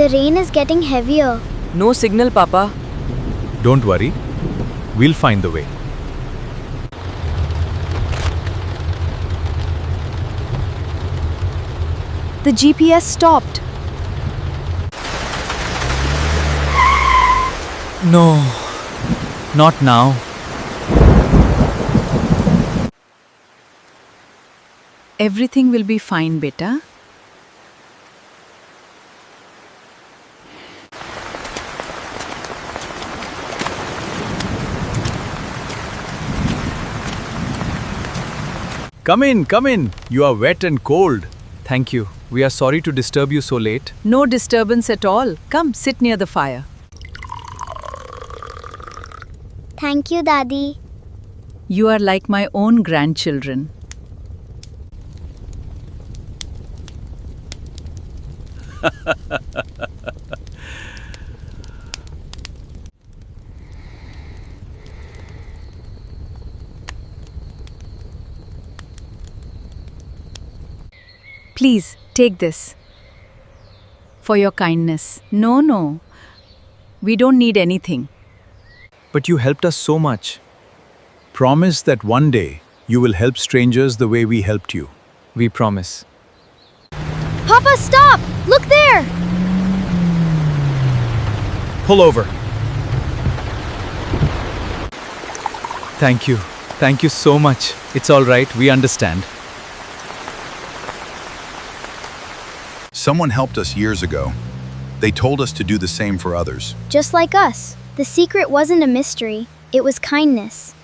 The rain is getting heavier. No signal, Papa. Don't worry. We'll find the way. The GPS stopped. No, not now. Everything will be fine, beta. Come in, come in. You are wet and cold. Thank you. We are sorry to disturb you so late. No disturbance at all. Come, sit near the fire. Thank you, Daddy. You are like my own grandchildren. Please, take this. For your kindness. No. We don't need anything. But you helped us so much. Promise that one day you will help strangers the way we helped you. We promise. Papa, stop! Look there! Pull over. Thank you. Thank you so much. It's all right. We understand. Someone helped us years ago. They told us to do the same for others. Just like us. The secret wasn't a mystery. It was kindness.